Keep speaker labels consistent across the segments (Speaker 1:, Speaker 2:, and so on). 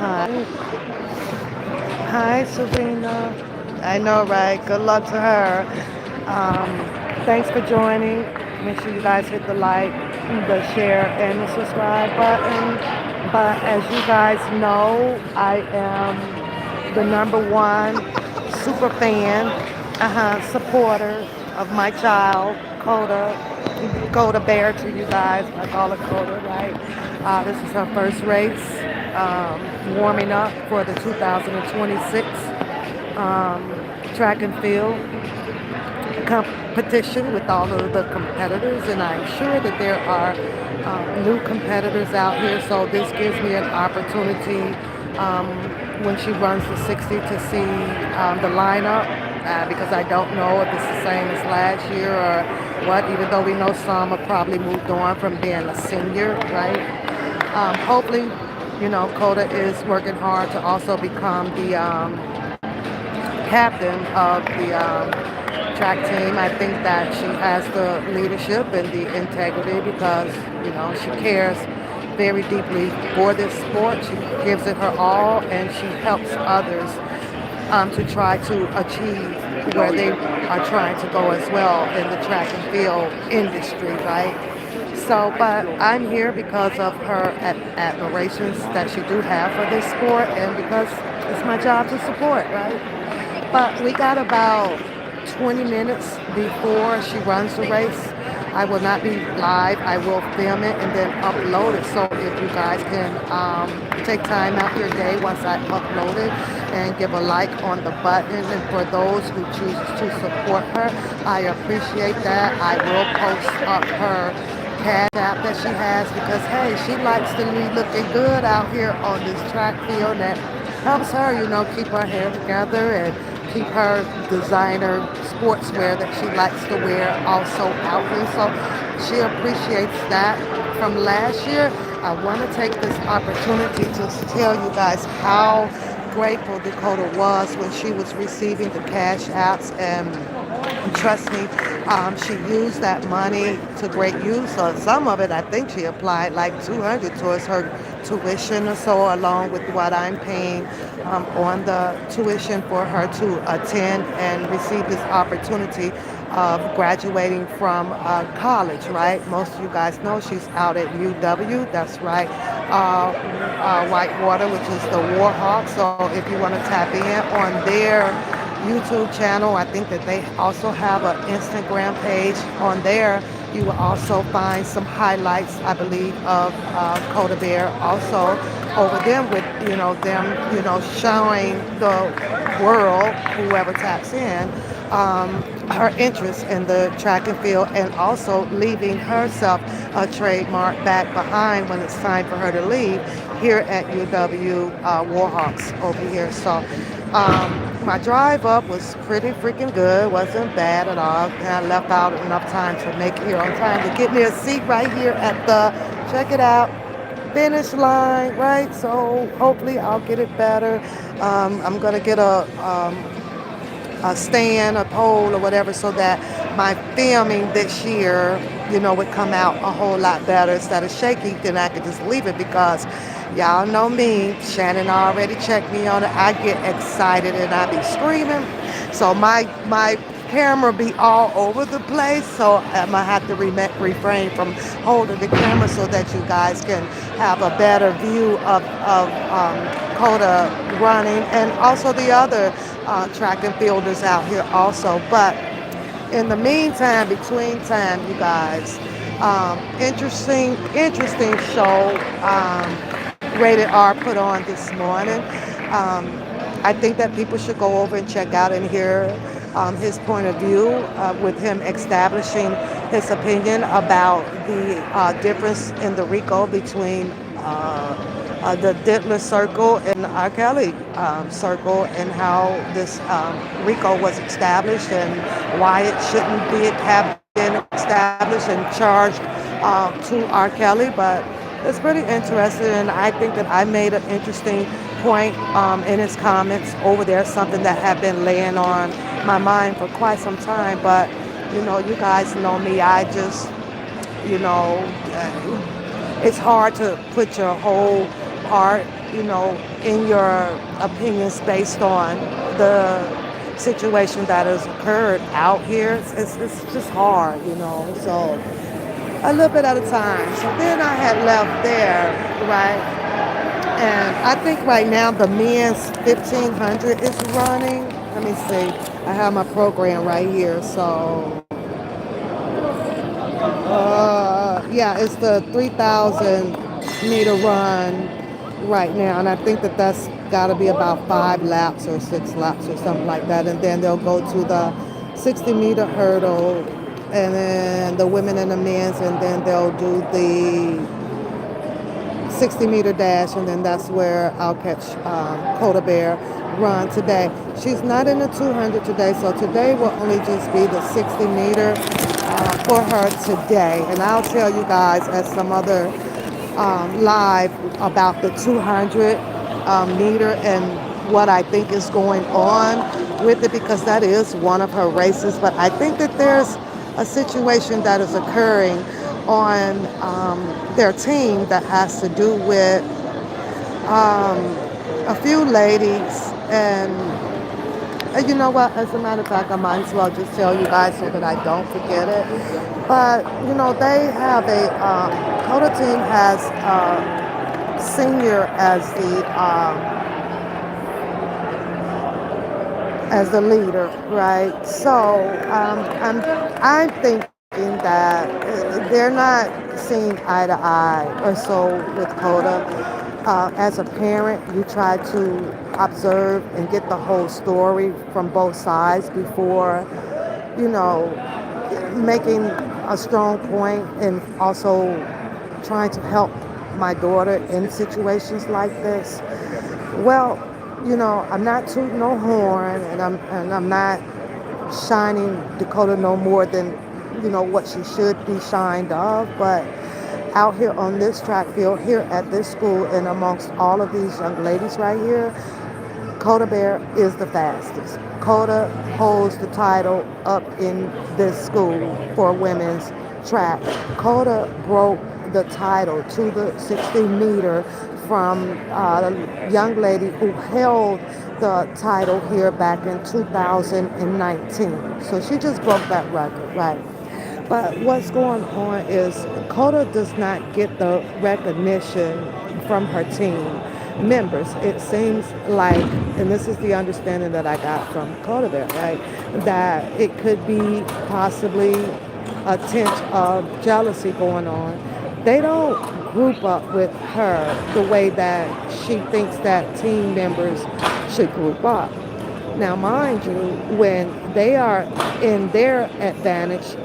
Speaker 1: Hi. Hi, Serena. I know, right? Good luck to her. Thanks for joining. Make sure you guys hit the like, the share, and the subscribe button. But as you guys know, I am the number one super fan, supporter of my child, Kotabear to you guys. I call her Kota, right? This is her first race, warming up for the 2026 track and field competition with all of the competitors, and I'm sure that there are new competitors out here. So this gives me an opportunity um, when she runs the 60 to see the lineup because I don't know if it's the same as last year or what. Even though we know some have probably moved on from being a senior, right? Hopefully, Coda is working hard to also become the captain of the track team. I think that she has the leadership and the integrity because, she cares very deeply for this sport. She gives it her all and she helps others to try to achieve where they are trying to go as well in the track and field industry, right? So, but I'm here because of her admirations that she do have for this sport and because it's my job to support, right? But we got about 20 minutes before she runs the race. I will not be live. I will film it and then upload it. So if you guys can take time out your day once I upload it and give a like on the button. And for those who choose to support her, I appreciate that. I will post up her cash app that she has because hey, she likes to be looking good out here on this track field. That helps her, keep her hair together and keep her designer sportswear that she likes to wear also out here. So she appreciates that. From last year, I want to take this opportunity to tell you guys how grateful Dakota was when she was receiving the cash apps and trust me, she used that money to great use. So some of it, I think she applied like 200 towards her tuition or so, along with what I'm paying on the tuition for her to attend and receive this opportunity of graduating from college, right? Most of you guys know she's out at UW, that's right, Whitewater, which is the Warhawks. So if you want to tap in on their YouTube channel. I think that they also have an Instagram page on there. You will also find some highlights, I believe, of Kotabear also over them with, showing the world, whoever taps in, her interest in the track and field and also leaving herself a trademark back behind when it's time for her to leave here at UW Warhawks over here. So my drive up was pretty freaking good. Wasn't bad at all. And I left out enough time to make it here on time to get me a seat right here at the, check it out, finish line, right? So hopefully I'll get it better. I'm going to get a stand, a pole, or whatever, so that my filming this year, would come out a whole lot better. Instead of shaky, then I could just leave it because y'all know me. Shannon already checked me on it. I get excited and I be screaming. So my camera be all over the place. So I'm gonna have to refrain from holding the camera so that you guys can have a better view of Coda running and also the other track and fielders out here also. But in the meantime, between time, you guys, interesting show. Rated R put on this morning. Um, I think that people should go over and check out and hear his point of view with him establishing his opinion about the difference in the RICO between the Diddler Circle and R. Kelly Circle and how this RICO was established and why it shouldn't be have been established and charged to R. Kelly. But it's pretty interesting, and I think that I made an interesting point in his comments over there, something that had been laying on my mind for quite some time. But you guys know me. I just, you know, it's hard to put your whole heart, in your opinions based on the situation that has occurred out here. It's just hard. So a little bit at a time. So then I had left there, right? And I think right now the men's 1500 is running. Let me see. I have my program right here. So, yeah, it's the 3,000 meter run right now. And I think that that's got to be about 5 laps or 6 laps or something like that. And then they'll go to the 60-meter hurdle and then the women and the men's, and then they'll do the 60-meter dash, and then that's where I'll catch Kotabear run today. She's not in the 200 today, so today will only just be the 60-meter for her today. And I'll tell you guys at some other live about the 200 meter and what I think is going on with it, because that is one of her races. But I think that there's a situation that is occurring on their team that has to do with um, a few ladies. And you know what? As a matter of fact, I might as well just tell you guys so that I don't forget it. But they have Coda team has senior as the leader, right? So I'm thinking that they're not seeing eye to eye or so with Coda. As a parent, you try to observe and get the whole story from both sides before, you know, making a strong point, and also trying to help my daughter in situations like this. Well, I'm not tooting no horn, and I'm not shining Dakota no more than what she should be shined of. But out here on this track field, here at this school, and amongst all of these young ladies right here, Kotabear is the fastest. Kota holds the title up in this school for women's track. Kota broke the title to the 60-meter from a young lady who held the title here back in 2019. So she just broke that record, right? But what's going on is Coda does not get the recognition from her team members. It seems like, and this is the understanding that I got from Coda there, right, that it could be possibly a tint of jealousy going on. They don't group up with her the way that she thinks that team members should group up. Now, mind you, when they are in their advantage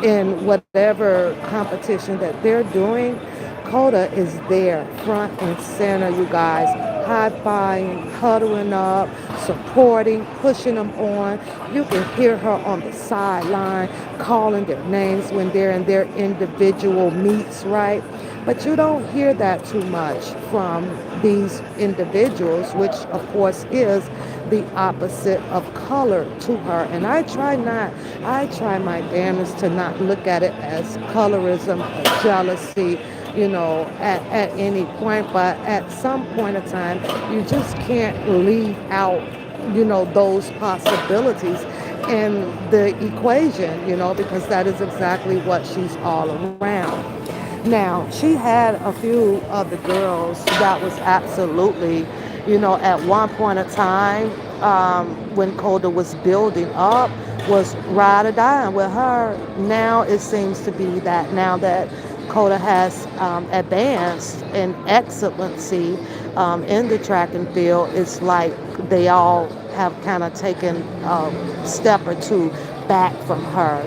Speaker 1: in whatever competition that they're doing, Coda is there, front and center, you guys, high-fiving, huddling up, supporting, pushing them on. You can hear her on the sideline calling their names when they're in their individual meets, right? But you don't hear that too much from these individuals, which of course is the opposite of color to her. And I try my damnedest to not look at it as colorism or jealousy, at any point. But at some point in time, you just can't leave out, those possibilities in the equation, because that is exactly what she's all around. Now, she had a few of the girls that was absolutely, at one point in time, when Coda was building up, was ride or die with her. Now it seems to be that now that Coda has advanced in excellency in the track and field, it's like they all have kind of taken a step or two back from her.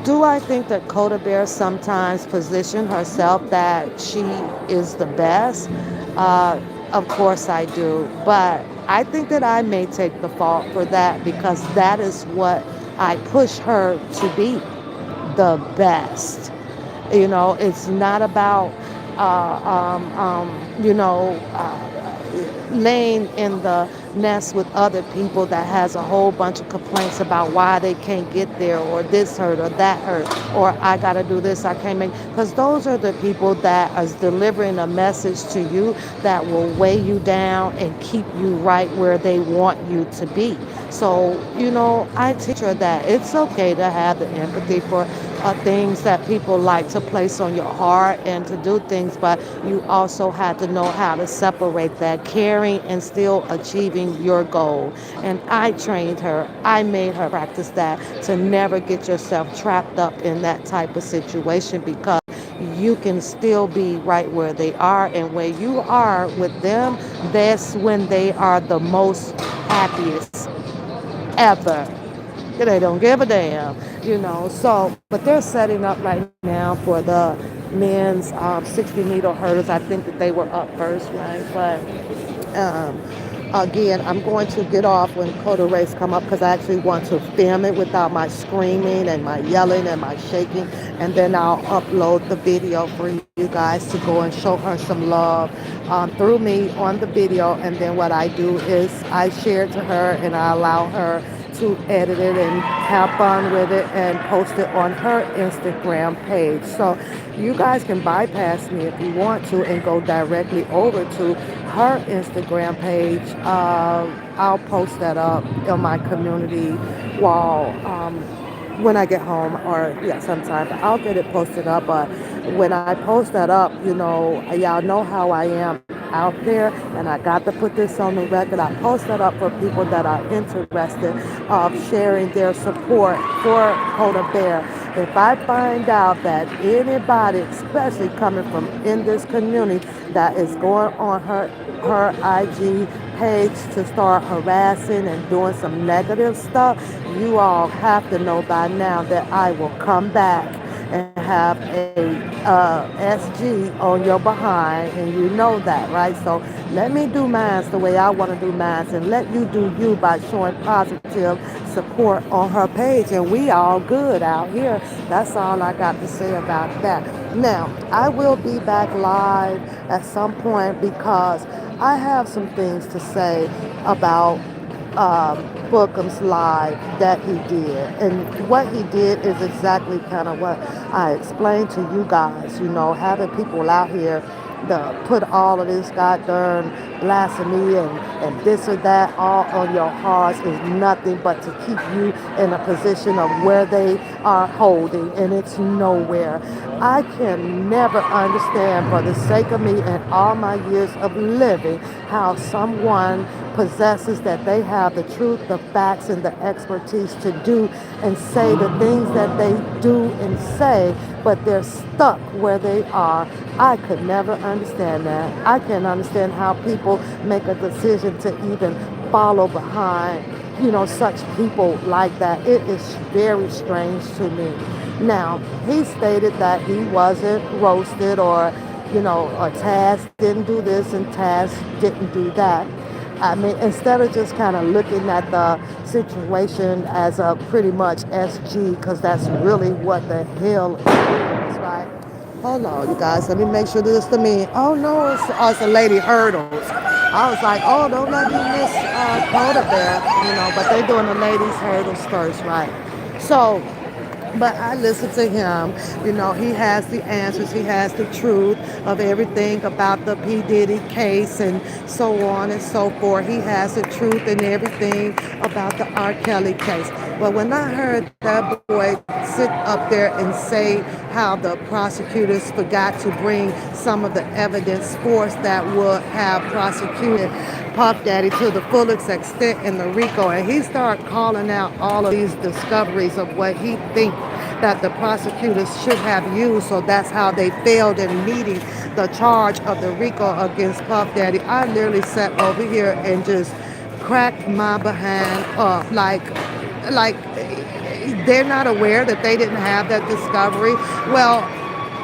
Speaker 1: Do I think that Coda Bear sometimes position herself that she is the best? Of course I do. But I think that I may take the fault for that, because that is what I push her to be, the best. It's not about, laying in the nest with other people that has a whole bunch of complaints about why they can't get there, or this hurt or that hurt, or I got to do this, I can't make, because those are the people that is delivering a message to you that will weigh you down and keep you right where they want you to be. So, I teach her that it's okay to have the empathy for things that people like to place on your heart and to do things, but you also have to know how to separate that caring and still achieving your goal. And I trained her, I made her practice that, to never get yourself trapped up in that type of situation, because you can still be right where they are, and where you are with them, that's when they are the most happiest ever. They don't give a damn. So, but they're setting up right now for the men's 60-meter hurdles. I think that they were up first, right? But um, again, I'm going to get off when Coda Race come up, because I actually want to film it without my screaming and my yelling and my shaking, and then I'll upload the video for you guys to go and show her some love through me on the video. And then what I do is I share it to her, and I allow her to edit it and have fun with it and post it on her Instagram page. So you guys can bypass me if you want to and go directly over to her Instagram page. I'll post that up on my community wall when I get home, or yeah, sometime I'll get it posted up. But when I post that up, y'all know how I am out there, and I got to put this on the record. I post that up for people that are interested of sharing their support for Kotabear. If I find out that anybody, especially coming from in this community, that is going on her IG page to start harassing and doing some negative stuff, you all have to know by now that I will come back and have a SG on your behind, and you know that, right? So let me do mine the way I want to do mine, and let you do you by showing positive support on her page, and we all good out here. That's all I got to say about that. Now, I will be back live at some point, because I have some things to say about Bookham's live that he did. And what he did is exactly kind of what I explained to you guys, having people out here to put all of this goddamn blasphemy and this or that all on your hearts is nothing but to keep you in a position of where they are holding, and it's nowhere. I can never understand, for the sake of me and all my years of living, how someone possesses that they have the truth, the facts, and the expertise to do and say the things that they do and say, but they're stuck where they are. I could never understand that. I can't understand how people make a decision to even follow behind, such people like that. It is very strange to me. Now, he stated that he wasn't roasted, or Taz didn't do this and Taz didn't do that. I mean, instead of just kind of looking at the situation as a pretty much SG, because that's really what the hell it is, right? Hold on, you guys. Let me make sure this is to me. Oh no, it's a lady hurdles. I was like, oh, don't let me miss Coda Bear, but they doing the ladies hurdles first, right? So, but I listen to him. He has the answers. He has the truth of everything about the P. Diddy case and so on and so forth. He has the truth and everything about the R. Kelly case. But when I heard that boy sit up there and say how the prosecutors forgot to bring some of the evidence forth that would have prosecuted Puff Daddy to the fullest extent in the RICO, and he started calling out all of these discoveries of what he thinks that the prosecutors should have used. So that's how they failed in meeting the charge of the RICO against Puff Daddy. I literally sat over here and just cracked my behind up, like they're not aware that they didn't have that discovery. Well,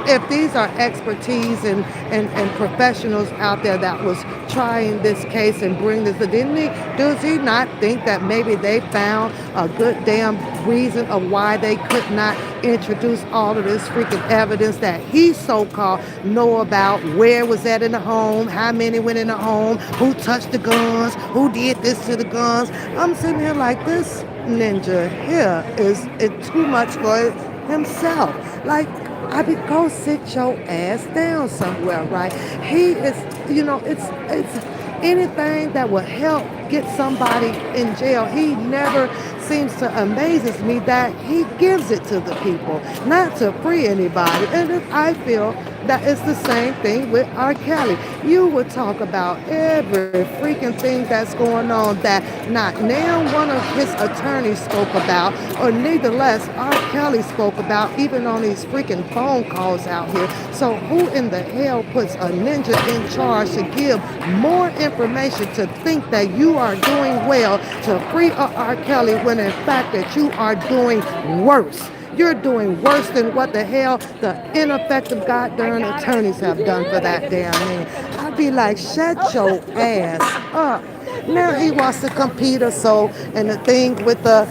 Speaker 1: if these are expertise and professionals out there that was trying this case and bring this, didn't he, does he not think that maybe they found a good damn reason of why they could not introduce all of this freaking evidence that he so-called know about, where was that in the home, how many went in the home, who touched the guns, who did this to the guns. I'm sitting here like, this ninja here is it too much for himself. Like, I be go sit your ass down somewhere, right? He is, it's anything that will help get somebody in jail. He never seems to amazes me that he gives it to the people, not to free anybody. And I feel that it's the same thing with R. Kelly. You would talk about every freaking thing that's going on that not now one of his attorneys spoke about, or nevertheless R. Kelly spoke about, even on these freaking phone calls out here. So who in the hell puts a ninja in charge to give more information to think that you are doing well to free R. Kelly when in fact that you are doing worse? You're doing worse than what the hell the ineffective goddamn attorneys have done for that damn man. I'd be like, shut your ass up. Now he wants to compete or so, and the thing with the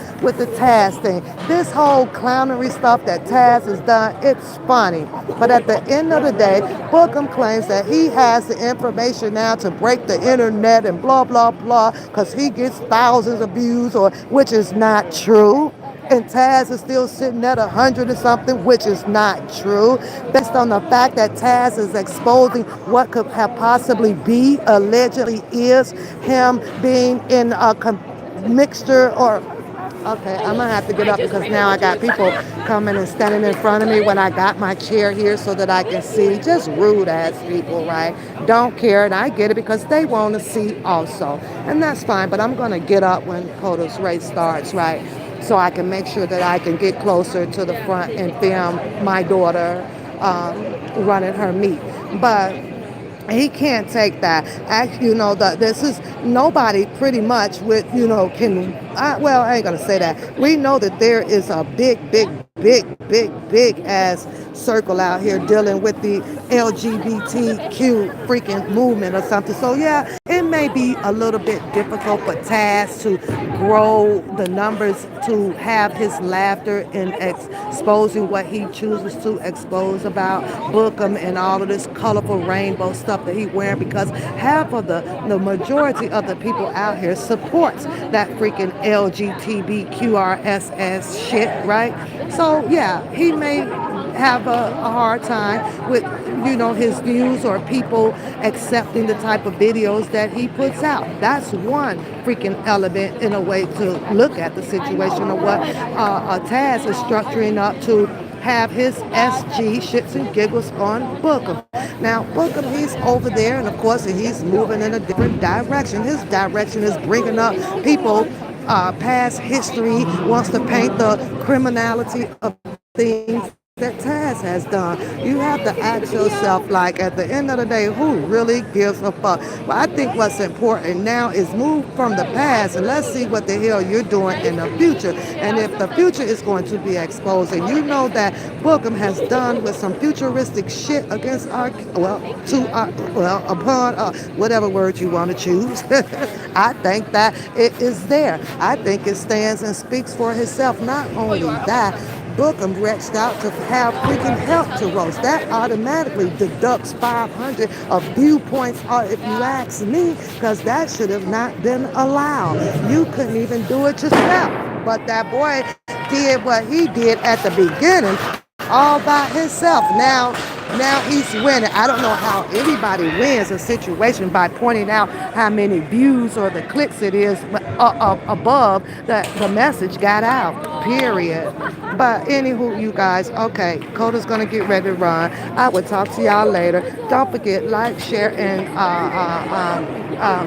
Speaker 1: Taz thing. This whole clownery stuff that Taz has done, it's funny. But at the end of the day, Bookham claims that he has the information now to break the internet and blah blah blah, because he gets thousands of views, or which is not true. And Taz is still sitting at 100 or something, which is not true, based on the fact that Taz is exposing what could have possibly be, allegedly is, him being in a mixture or. Okay, I'm gonna have to get up because now I got people coming and standing in front of me when I got my chair here so that I can see. Just rude ass people, right? Don't care, and I get it because they want to see also, and that's fine. But I'm gonna get up when POTUS race starts, right? So I can make sure that I can get closer to the front and film my daughter running her meet. But he can't take that. Actually, this is nobody pretty much with, can, well, I ain't going to say that. We know that there is a big ass circle out here dealing with the LGBTQ freaking movement or something. So, yeah, it may be a little bit difficult for Taz to grow the numbers, to have his laughter in exposing what he chooses to expose about Bookham and all of this colorful rainbow stuff that he wearing, because half of the majority of the people out here supports that freaking LGBTQRSS shit, right? So yeah, he may have a hard time with his views or people accepting the type of videos that he puts out. That's one freaking element in a way to look at the situation of what Taz is structuring up to have his SG shits and giggles on Bookham. Now, Bookham, he's over there, and of course, he's moving in a different direction. His direction is bringing up people past history, wants to paint the criminality of things that Taz has done. You have to ask yourself, like, at the end of the day, who really gives a fuck? Well, I think what's important now is move from the past and let's see what the hell you're doing in the future. And if the future is going to be exposed, and you know that Bookham has done with some futuristic shit against our, upon whatever word you want to choose, I think that it is there. I think it stands and speaks for itself. Not only that, Bookham reached out to have freaking help to roast. That automatically deducts 500 of viewpoints, if you ask me, because that should have not been allowed. You couldn't even do it yourself. But that boy did what he did at the beginning all by himself. Now he's winning. I don't know how anybody wins a situation by pointing out how many views or the clicks it is above the message got out, period. But anywho, you guys, okay, Coda's going to get ready to run. I will talk to y'all later. Don't forget, like, share, and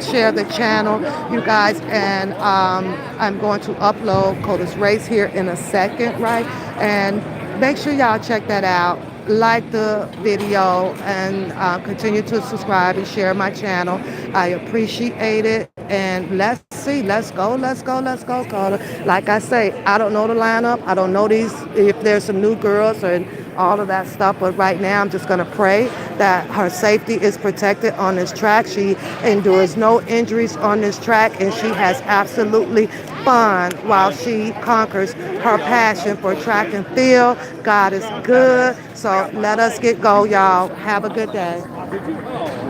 Speaker 1: share the channel, you guys. And I'm going to upload Coda's race here in a second, right? And make sure y'all check that out. Like the video and continue to subscribe and share my channel. I appreciate it. And let's see. Let's go, Coda. Like I say, I don't know the lineup. I don't know if there's some new girls, and all of that stuff. But right now, I'm just going to pray that her safety is protected on this track. She endures no injuries on this track, and she has absolutely fun while she conquers her passion for track and field. God is good. So let us get go, y'all. Have a good day.